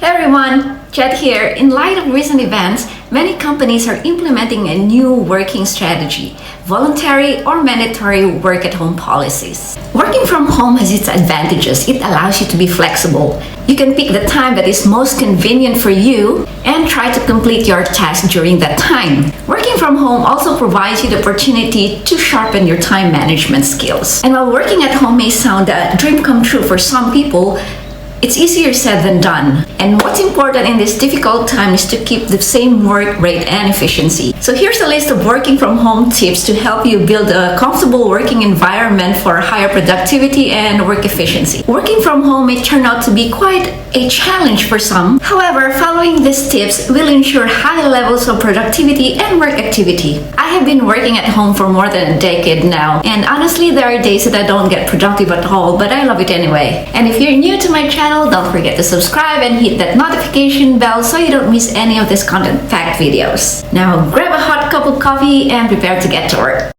Hey everyone, Chad here. In light of recent events, many companies are implementing a new working strategy, voluntary or mandatory work-at-home policies. Working from home has its advantages. It allows you to be flexible. You can pick the time that is most convenient for you and try to complete your task during that time. Working from home also provides you the opportunity to sharpen your time management skills. And while working at home may sound a dream come true for some people, it's easier said than done. And what's important in this difficult time is to keep the same work rate and efficiency. So here's a list of working from home tips to help you build a comfortable working environment for higher productivity and work efficiency. Working from home may turn out to be quite a challenge for some. However, following these tips will ensure high levels of productivity and work activity. I have been working at home for more than a decade now, and honestly, there are days that I don't get productive at all, but I love it anyway. And if you're new to my channel, don't forget to subscribe and hit that notification bell so you don't miss any of these content-packed videos. Now, grab a hot cup of coffee and prepare to get to work.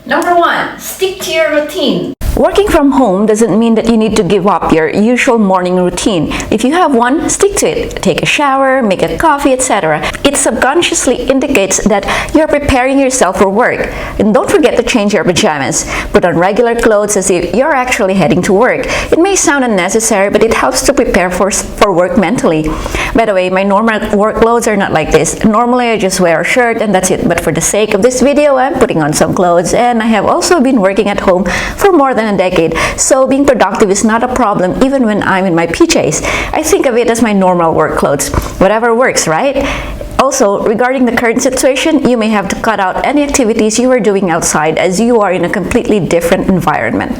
Number 1, stick to your routine. Working from home doesn't mean that you need to give up your usual morning routine. If you have one, stick to it. Take a shower, make a coffee, etc. It subconsciously indicates that you're preparing yourself for work. And don't forget to change your pajamas. Put on regular clothes as if you're actually heading to work. It may sound unnecessary, but it helps to prepare for work mentally. By the way, my normal work clothes are not like this. Normally, I just wear a shirt and that's it. But for the sake of this video, I'm putting on some clothes, and I have also been working at home for more than a decade, so being productive is not a problem even when I'm in my PJs. I think of it as my normal work clothes. Whatever works, right? Also, regarding the current situation, you may have to cut out any activities you are doing outside as you are in a completely different environment.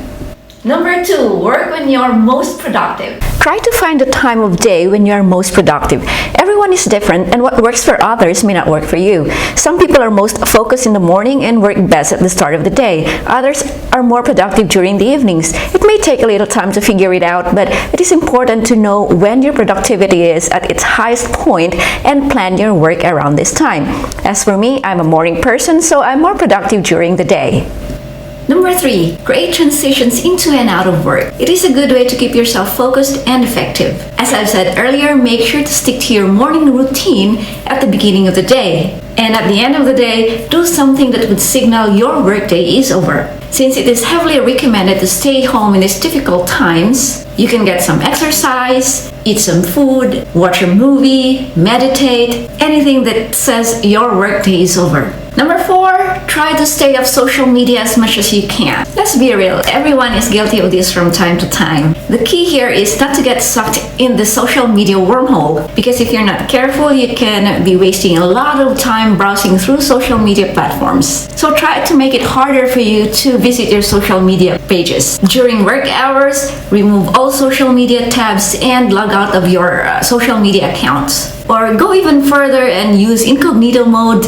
Number 2, work when you're most productive. Try to find the time of day when you are most productive. Everyone is different, and what works for others may not work for you. Some people are most focused in the morning and work best at the start of the day. Others are more productive during the evenings. It may take a little time to figure it out, but it is important to know when your productivity is at its highest point and plan your work around this time. As for me, I'm a morning person, so I'm more productive during the day. Number 3, create transitions into and out of work. It is a good way to keep yourself focused and effective. As I've said earlier, make sure to stick to your morning routine at the beginning of the day. And at the end of the day, do something that would signal your workday is over. Since it is heavily recommended to stay home in these difficult times, you can get some exercise, eat some food, watch a movie, meditate, anything that says your workday is over. Number 4, try to stay off social media as much as you can. Let's be real, everyone is guilty of this from time to time. The key here is not to get sucked in the social media wormhole, because if you're not careful, you can be wasting a lot of time browsing through social media platforms. So try to make it harder for you to visit your social media pages. During work hours, remove all social media tabs and log out of your social media accounts. Or go even further and use incognito mode,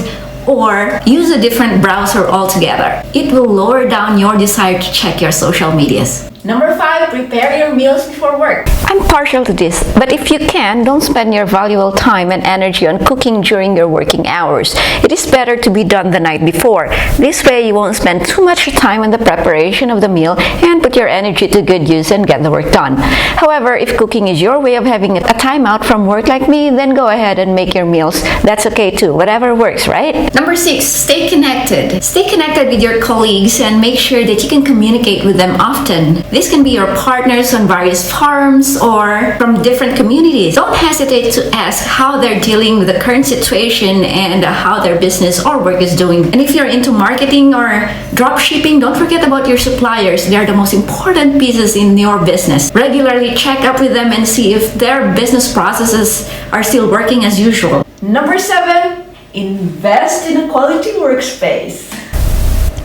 or use a different browser altogether. It will lower down your desire to check your social medias. Number 5, prepare your meals before work. I'm partial to this, but if you can, don't spend your valuable time and energy on cooking during your working hours. It is better to be done the night before. This way, you won't spend too much time on the preparation of the meal and put your energy to good use and get the work done. However, if cooking is your way of having a time out from work like me, then go ahead and make your meals. That's okay too, whatever works, right? Number 6, stay connected. Stay connected with your colleagues and make sure that you can communicate with them often. This can be your partners on various forums or from different communities. Don't hesitate to ask how they're dealing with the current situation and how their business or work is doing. And if you're into marketing or drop shipping, don't forget about your suppliers. They're the most important pieces in your business. Regularly check up with them and see if their business processes are still working as usual. Number 7, invest in a quality workspace.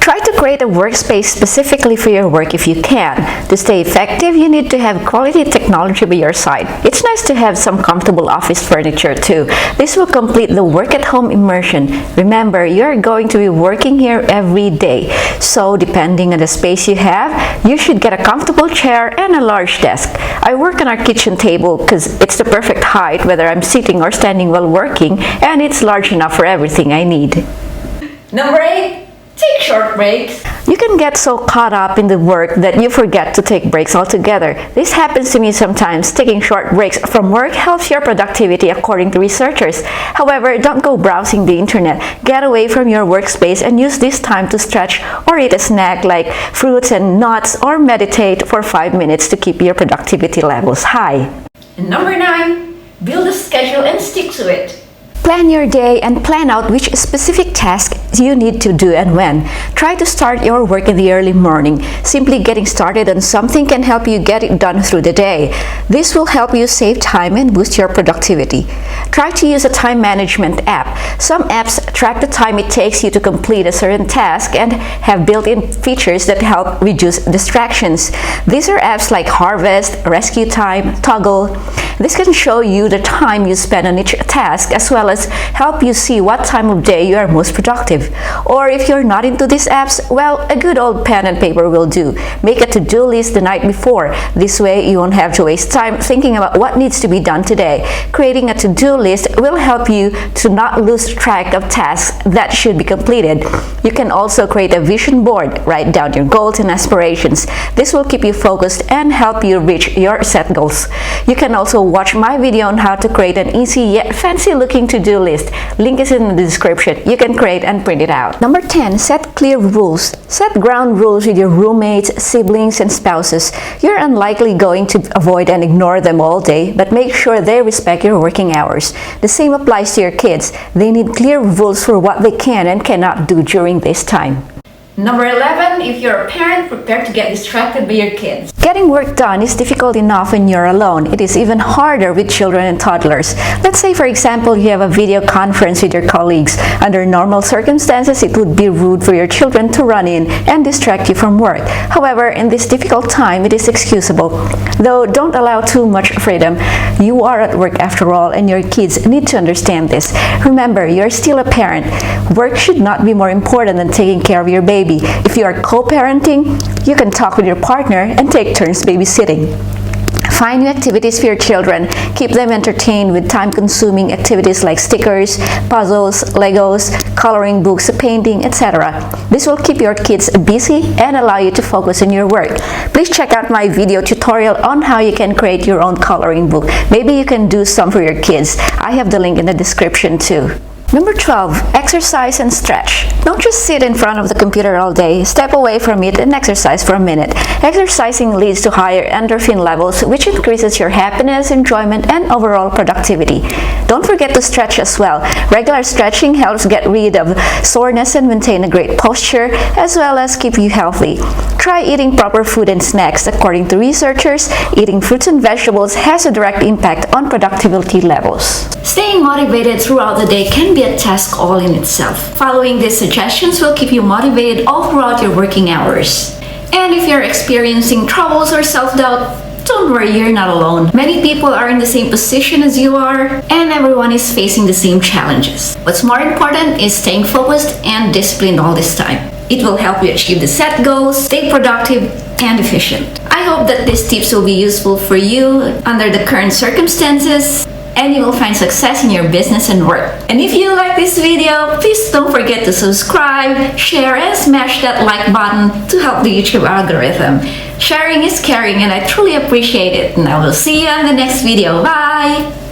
Try to create a workspace specifically for your work if you can. To stay effective, you need to have quality technology by your side. It's nice to have some comfortable office furniture too. This will complete the work-at-home immersion. Remember, you're going to be working here every day. So, depending on the space you have, you should get a comfortable chair and a large desk. I work on our kitchen table because it's the perfect height whether I'm sitting or standing while working, and it's large enough for everything I need. Number 8. Take short breaks. You can get so caught up in the work that you forget to take breaks altogether. This happens to me sometimes. Taking short breaks from work helps your productivity according to researchers. However, don't go browsing the internet. Get away from your workspace and use this time to stretch or eat a snack like fruits and nuts or meditate for 5 minutes to keep your productivity levels high. And number 9, build a schedule and stick to it. Plan your day and plan out which specific tasks you need to do and when. Try to start your work in the early morning. Simply getting started on something can help you get it done through the day. This will help you save time and boost your productivity. Try to use a time management app. Some apps track the time it takes you to complete a certain task and have built-in features that help reduce distractions. These are apps like Harvest, Rescue Time, Toggle. This can show you the time you spend on each task as well as help you see what time of day you are most productive. Or if you're not into these apps, well, a good old pen and paper will do. Make a to-do list the night before. This way you won't have to waste time thinking about what needs to be done today. Creating a to-do list will help you to not lose track of tasks that should be completed. You can also create a vision board. Write down your goals and aspirations. This will keep you focused and help you reach your set goals. You can also watch my video on how to create an easy yet fancy looking to-do list. Link is in the description. You can create and print it out. Number 10, set clear rules. Set ground rules with your roommates, siblings, and spouses. You're unlikely going to avoid and ignore them all day, but make sure they respect your working hours. The same applies to your kids. They need clear rules for what they can and cannot do during this time. Number 11, if you're a parent, prepare to get distracted by your kids. Getting work done is difficult enough when you're alone. It is even harder with children and toddlers. Let's say, for example, you have a video conference with your colleagues. Under normal circumstances, it would be rude for your children to run in and distract you from work. However, in this difficult time, it is excusable. Though, don't allow too much freedom. You are at work after all, and your kids need to understand this. Remember, you're still a parent. Work should not be more important than taking care of your baby. If you are co-parenting, you can talk with your partner and take turns babysitting. Find new activities for your children. Keep them entertained with time-consuming activities like stickers, puzzles, Legos, coloring books, painting, etc. This will keep your kids busy and allow you to focus on your work. Please check out my video tutorial on how you can create your own coloring book. Maybe you can do some for your kids. I have the link in the description too. Number 12, exercise and stretch. Don't just sit in front of the computer all day. Step away from it and exercise for a minute. Exercising leads to higher endorphin levels, which increases your happiness, enjoyment, and overall productivity. Don't forget to stretch as well. Regular stretching helps get rid of soreness and maintain a great posture, as well as keep you healthy. Try eating proper food and snacks. According to researchers, eating fruits and vegetables has a direct impact on productivity levels. Staying motivated throughout the day can be a task all in itself. Following these suggestions will keep you motivated all throughout your working hours. And if you're experiencing troubles or self-doubt, don't worry, you're not alone. Many people are in the same position as you are, and everyone is facing the same challenges. What's more important is staying focused and disciplined all this time. It will help you achieve the set goals, stay productive, and efficient. I hope that these tips will be useful for you under the current circumstances, and you will find success in your business and work. And if you like this video, please don't forget to subscribe, share, and smash that like button to help the YouTube algorithm. Sharing is caring, and I truly appreciate it. And I will see you in the next video. Bye!